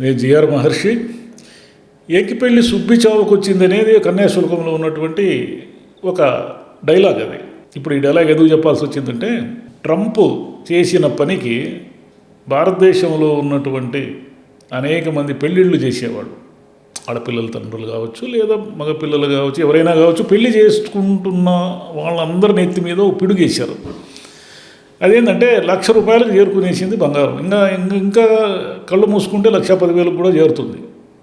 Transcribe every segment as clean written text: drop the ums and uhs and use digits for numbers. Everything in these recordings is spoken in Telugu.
నేను జిఆర్ మహర్షి. ఏకిపెళ్లి సుబ్బి చావుకు వచ్చింది అనేది కన్యాశుల్కంలో ఉన్నటువంటి ఒక డైలాగ్ అది. ఇప్పుడు ఈ డైలాగ్ ఎందుకు చెప్పాల్సి వచ్చిందంటే, ట్రంప్ చేసిన పనికి భారతదేశంలో ఉన్నటువంటి అనేక మంది పెళ్ళిళ్ళు చేసేవాళ్ళు, ఆడపిల్లల తండ్రులు కావచ్చు లేదా మగపిల్లలు కావచ్చు, ఎవరైనా కావచ్చు, పెళ్లి చేసుకుంటున్న వాళ్ళందరి నెత్తి మీద పిడుగేశారు. అదేంటంటే ₹1,00,000 చేరుకునేసింది బంగారం. ఇంకా కళ్ళు మూసుకుంటే 1,10,000 కూడా చేరుతుంది.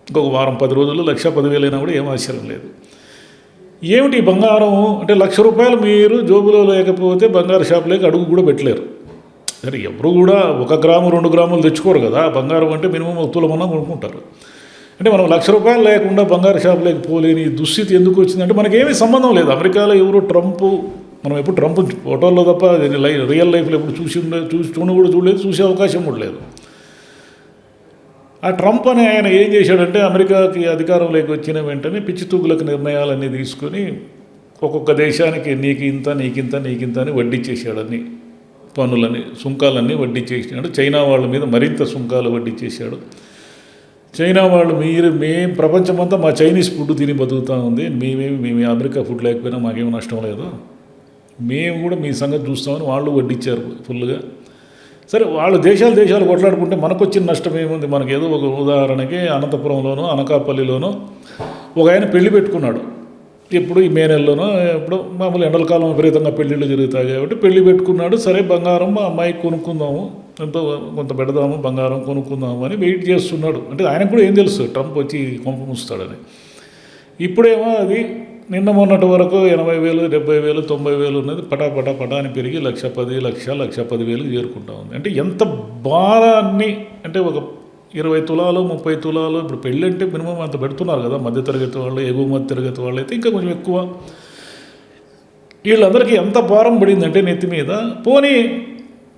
ఇంకొక వారం 10 రోజుల్లో 1,10,000 అయినా కూడా ఏం ఆశ్చర్యం లేదు. ఏమిటి బంగారం అంటే ₹1,00,000 మీరు జోబులో లేకపోతే బంగారు షాపులోకి అడుగు కూడా పెట్టలేరు. సరే, ఎవరు కూడా 1 గ్రాము 2 గ్రాములు తెచ్చుకోరు కదా. బంగారం అంటే మినిమం 1 తులమన్నా కొనుక్కుంటారు. అంటే మనం ₹1,00,000 లేకుండా బంగారు షాపులోకి పోలేని దుస్థితి ఎందుకు వచ్చిందంటే మనకేమీ సంబంధం లేదు. అమెరికాలో ఎవరు ట్రంప్, మనం ఎప్పుడు ట్రంప్ ఫోటోల్లో తప్ప రియల్ లైఫ్లో ఎప్పుడు చూడలేదు, చూసే అవకాశం కూడా లేదు. ఆ ట్రంప్ అనే ఆయన ఏం చేశాడంటే, అమెరికాకి అధికారంలోకి వచ్చిన వెంటనే పిచ్చితూగులకు నిర్ణయాలన్నీ తీసుకొని ఒక్కొక్క దేశానికి నీకింత అని వడ్డిచ్చేసాడని, పన్నులని సుంకాలన్నీ వడ్డిచ్చేసాడు. చైనా వాళ్ళ మీద మరింత సుంకాలు వడ్డిచ్చేసాడు. చైనా వాళ్ళు మేము ప్రపంచమంతా మా చైనీస్ ఫుడ్ తిని బతుకుతూ ఉంది, మేము అమెరికా ఫుడ్ లేకపోయినా మాకేం నష్టం లేదు, మేము కూడా మీ సంగతి చూస్తామని వాళ్ళు వడ్డిచ్చారు ఫుల్గా. సరే, వాళ్ళు దేశాలు కొట్లాడుకుంటే మనకు వచ్చిన నష్టం ఏముంది? మనకి ఏదో ఒక ఉదాహరణకి అనంతపురంలోనో అనకాపల్లిలోనో ఒక ఆయన పెళ్లి పెట్టుకున్నాడు. ఇప్పుడు ఈ మే నెలలోనో ఇప్పుడు మామూలు ఎండల కాలం విపరీతంగా పెళ్ళిళ్ళు జరుగుతాయి కాబట్టి పెళ్లి పెట్టుకున్నాడు. సరే, బంగారం మా అమ్మాయికి కొనుక్కుందాము, ఎంతో కొంత పెడదాము, బంగారం కొనుక్కుందాము అని వెయిట్ చేస్తున్నాడు. అంటే ఆయనకు కూడా ఏం తెలుసు ట్రంప్ వచ్చి కొంప ముస్తాడని. ఇప్పుడేమో అది నిన్న మొన్నటి వరకు 80,000, 70,000, 90,000 ఉన్నది పటా అని పెరిగి 1,10,000, 1,10,000 చేరుకుంటా ఉంది. అంటే ఎంత భారాన్ని, అంటే ఒక 20 తులాలు 30 తులాలు, ఇప్పుడు పెళ్ళి అంటే మినిమం అంత పెడుతున్నారు కదా. మధ్యతరగతి వాళ్ళు, ఎగువ మధ్య తరగతి వాళ్ళు అయితే ఇంకా కొంచెం ఎక్కువ. వీళ్ళందరికీ ఎంత భారం పడిందంటే నెత్తి మీద. పోనీ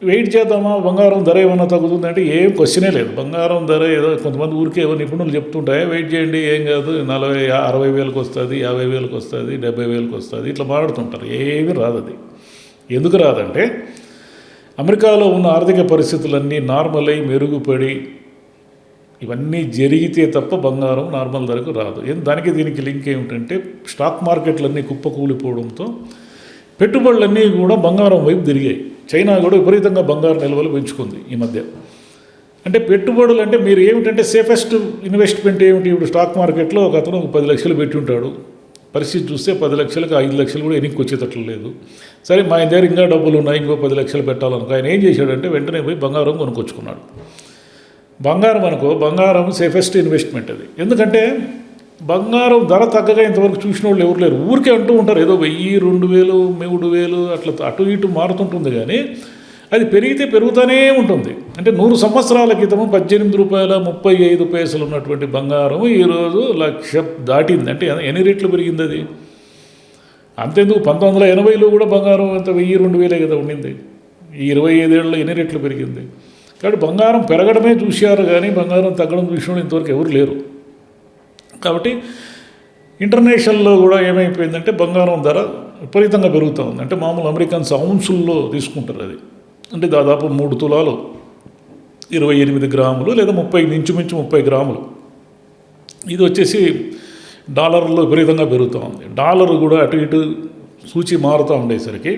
వెయిట్ చేద్దామా, బంగారం ధర ఏమన్నా తగ్గుతుందంటే ఏం క్వశ్చనే లేదు. బంగారం ధర ఏదో కొంతమంది ఊరికే ఏమో నిపుణులు చెప్తుంటాయి, వెయిట్ చేయండి ఏం కాదు, 60,000కి వస్తుంది, 50,000కి వస్తుంది, 70,000కి వస్తుంది, ఇట్లా మాట్లాడుతుంటారు. ఏమీ రాదు. అది ఎందుకు రాదంటే, అమెరికాలో ఉన్న ఆర్థిక పరిస్థితులన్నీ నార్మల్ అయి మెరుగుపడి ఇవన్నీ జరిగితే తప్ప బంగారం నార్మల్ ధరకు రాదు. దానికి దీనికి లింక్ ఏమిటంటే, స్టాక్ మార్కెట్లన్నీ కుప్పకూలిపోవడంతో పెట్టుబడులన్నీ కూడా బంగారం వైపు తిరిగాయి. చైనా కూడా విపరీతంగా బంగారు నిల్వలు పెంచుకుంది ఈ మధ్య. అంటే పెట్టుబడులు అంటే మీరు ఏమిటంటే సేఫెస్ట్ ఇన్వెస్ట్మెంట్ ఏమిటి? ఇప్పుడు స్టాక్ మార్కెట్లో ఒక అతను 10 లక్షలు పెట్టి ఉంటాడు. పరిస్థితి చూస్తే 10 లక్షలకు 5 లక్షలు కూడా ఎనికి వచ్చేటట్లు లేదు. సరే, మా దగ్గర ఇంకా డబ్బులు ఉన్నాయి, ఇంకో 10 లక్షలు పెట్టాలనుకో. ఆయన ఏం చేశాడంటే వెంటనే పోయి బంగారం కొనుక్కొచ్చుకున్నాడు. బంగారం సేఫెస్ట్ ఇన్వెస్ట్మెంట్ అది. ఎందుకంటే బంగారం ధర తగ్గగా ఇంతవరకు చూసిన వాళ్ళు ఎవరు లేరు. ఊరికే అంటూ ఉంటారు ఏదో 1,000, 2,000, 3,000 అట్లా అటు ఇటు మారుతుంటుంది. కానీ అది పెరిగితే పెరుగుతూనే ఉంటుంది. అంటే 100 సంవత్సరాల క్రితము ₹18.35 ఉన్నటువంటి బంగారం ఈరోజు 1,00,000 దాటింది. అంటే ఎన్ని రెట్లు పెరిగింది అది? అంతెందుకు 1980లో కూడా బంగారం ఎంత 1,000, 2,000 కదా ఉండింది. ఈ 25 ఏళ్ళలో ఎన్ని రెట్లు పెరిగింది? కాబట్టి బంగారం పెరగడమే చూశారు కానీ బంగారం తగ్గడం చూసిన వాళ్ళు ఇంతవరకు ఎవరు లేరు. కాబట్టి ఇంటర్నేషనల్లో కూడా ఏమైపోయిందంటే బంగారం ధర విపరీతంగా పెరుగుతూ ఉంది. అంటే మామూలు అమెరికన్స్ ఔన్సుల్లో తీసుకుంటారు. అది అంటే దాదాపు 3 తులాలు 28 గ్రాములు లేదా 30 గ్రాములు. ఇది వచ్చేసి డాలర్లో విపరీతంగా పెరుగుతూ ఉంది. డాలర్ కూడా అటు ఇటు సూచి మారుతూ ఉండేసరికి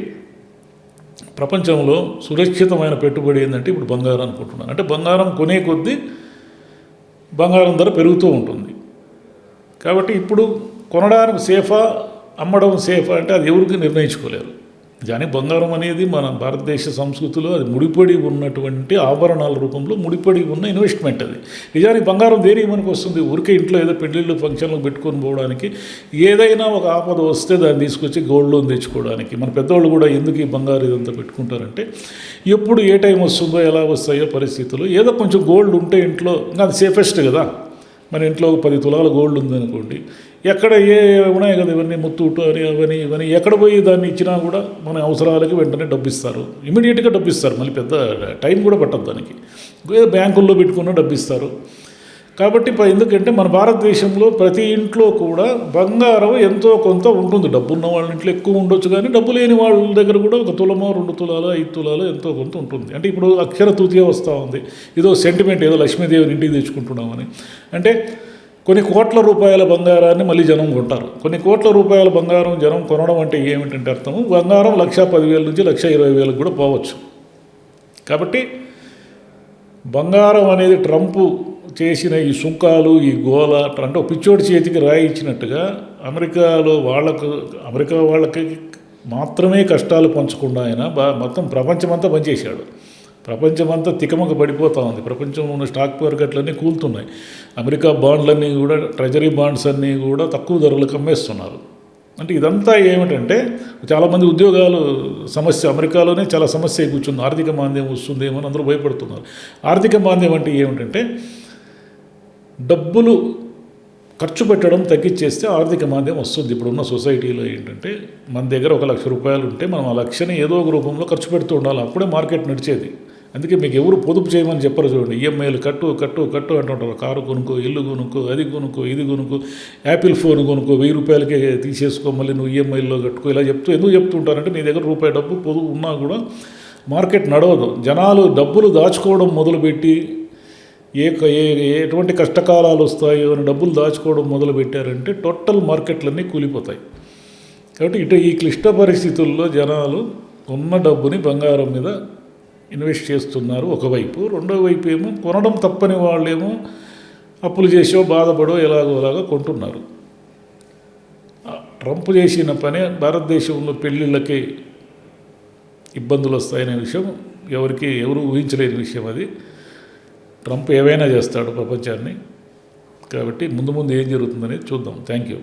ప్రపంచంలో సురక్షితమైన పెట్టుబడి ఏంటంటే ఇప్పుడు బంగారం అనుకుంటున్నాను. అంటే బంగారం కొనే కొద్దీ బంగారం ధర పెరుగుతూ ఉంటుంది. కాబట్టి ఇప్పుడు కొనడానికి సేఫా, అమ్మడం సేఫా అంటే అది ఎవరికి నిర్ణయించుకోలేరు. కానీ బంగారం అనేది మన భారతదేశ సంస్కృతిలో అది ముడిపడి ఉన్నటువంటి ఆభరణాల రూపంలో ముడిపడి ఉన్న ఇన్వెస్ట్మెంట్. అది నిజానికి బంగారం దేనికి మనకు వస్తుంది? ఊరికే ఇంట్లో ఏదో పెళ్ళిళ్ళు ఫంక్షన్లు పెట్టుకొని పోవడానికి, ఏదైనా ఒక ఆపద వస్తే దాన్ని తీసుకొచ్చి గోల్డ్ లోన్ తెచ్చుకోవడానికి. మన పెద్దవాళ్ళు కూడా ఎందుకు ఈ బంగారు ఇదంతా పెట్టుకుంటారంటే, ఎప్పుడు ఏ టైం వస్తుందో ఎలా వస్తాయో పరిస్థితులు, ఏదో కొంచెం గోల్డ్ ఉంటే ఇంట్లో అది సేఫెస్ట్ కదా. మన ఇంట్లో 10 తులాల గోల్డ్ ఉందనుకోండి, ఎక్కడ ఉన్నాయి కదా ఇవన్నీ ముత్తూటు అని అవని ఇవన్నీ, ఎక్కడ పోయి దాన్ని ఇచ్చినా కూడా మన అవసరాలకి వెంటనే డబ్బిస్తారు, ఇమీడియట్గా డబ్బిస్తారు. మళ్ళీ పెద్ద టైం కూడా పట్టదు దానికి. బ్యాంకుల్లో పెట్టుకున్న డబ్బిస్తారు. కాబట్టి ఎందుకంటే మన భారతదేశంలో ప్రతి ఇంట్లో కూడా బంగారం ఎంతో కొంత ఉంటుంది. డబ్బు ఉన్న వాళ్ళ ఇంట్లో ఎక్కువ ఉండొచ్చు, కానీ డబ్బు లేని వాళ్ళ దగ్గర కూడా 1 తులమో 2 తులాలు 5 తులాలు ఎంతో కొంత ఉంటుంది. అంటే ఇప్పుడు అక్షర తృతీయ వస్తూ ఉంది, ఏదో సెంటిమెంట్, ఏదో లక్ష్మీదేవిని ఇంటికి తెచ్చుకుంటున్నామని. అంటే కొన్ని కోట్ల రూపాయల బంగారాన్ని మళ్ళీ జనం కొంటారు. కొన్ని కోట్ల రూపాయల బంగారం జనం కొనడం అంటే ఏమిటంటే అర్థము, బంగారం 1,10,000 నుంచి 1,20,000 కూడా పోవచ్చు. కాబట్టి బంగారం అనేది ట్రంప్ చేసిన ఈ సుంకాలు, ఈ గోల అంటే పిచ్చోడి చేతికి రాయి ఇచ్చినట్టుగా అమెరికా వాళ్ళకి మాత్రమే కష్టాలు పంచకుండా ఆయన మొత్తం ప్రపంచమంతా పనిచేశాడు. ప్రపంచమంతా తికమక పడిపోతూ ఉంది. ప్రపంచంలో ఉన్న స్టాక్ మార్కెట్లన్నీ కూలుతున్నాయి. అమెరికా బాండ్లన్నీ కూడా, ట్రెజరీ బాండ్స్ అన్నీ కూడా తక్కువ ధరలకు అమ్మేస్తున్నారు. అంటే ఇదంతా ఏమిటంటే చాలామంది ఉద్యోగాలు సమస్య, అమెరికాలోనే చాలా సమస్య కూర్చుంది. ఆర్థిక మాంద్యం వస్తుందేమో అని అందరూ భయపడుతున్నారు. ఆర్థిక మాంద్యం అంటే ఏమిటంటే డబ్బులు ఖర్చు పెట్టడం తగ్గించేస్తే ఆర్థిక మాంద్యం వస్తుంది. ఇప్పుడున్న సొసైటీలో ఏంటంటే మన దగ్గర 1,00,000 రూపాయలు ఉంటే మనం ఆ లక్షని ఏదో ఒక రూపంలో ఖర్చు పెడుతూ ఉండాలి, అప్పుడే మార్కెట్ నడిచేది. అందుకే మీకు ఎవరు పొదుపు చేయమని చెప్పరు. చూడండి, ఈఎంఐలు కట్టు కట్టు కట్టు అంటుంటారు. కారు కొనుక్కో, ఇల్లు కొనుక్కో, అది కొనుక్కో, ఇది కొనుక్కో, యాపిల్ ఫోన్ కొనుక్కో, 1,000 రూపాయలకే తీసేసుకో, మళ్ళీ నువ్వు ఈఎంఐల్లో కట్టుకో, ఇలా ఎందుకు చెప్తుంటారంటే నీ దగ్గర రూపాయి డబ్బు పొదుపు ఉన్నా కూడా మార్కెట్ నడవదు. జనాలు డబ్బులు దాచుకోవడం మొదలుపెట్టి ఎటువంటి కష్టకాలాలు వస్తాయో అని డబ్బులు దాచుకోవడం మొదలుపెట్టారంటే టోటల్ మార్కెట్లన్నీ కూలిపోతాయి. కాబట్టి ఈ క్లిష్ట పరిస్థితుల్లో జనాలు ఉన్న డబ్బుని బంగారం మీద ఇన్వెస్ట్ చేస్తున్నారు ఒకవైపు. రెండో వైపు ఏమో కొనడం తప్పని వాళ్ళేమో అప్పులు చేసో బాధపడో ఎలాగోలాగా కొంటున్నారు. ట్రంప్ చేసిన పని భారతదేశంలో పెళ్ళిళ్ళకి ఇబ్బందులు వస్తాయనే విషయం ఎవరు ఊహించలేని విషయం. అది ట్రంప్ ఏవైనా చేస్తాడు ప్రపంచాన్ని. కాబట్టి ముందు ఏం జరుగుతుందనేది చూద్దాం. Thank you.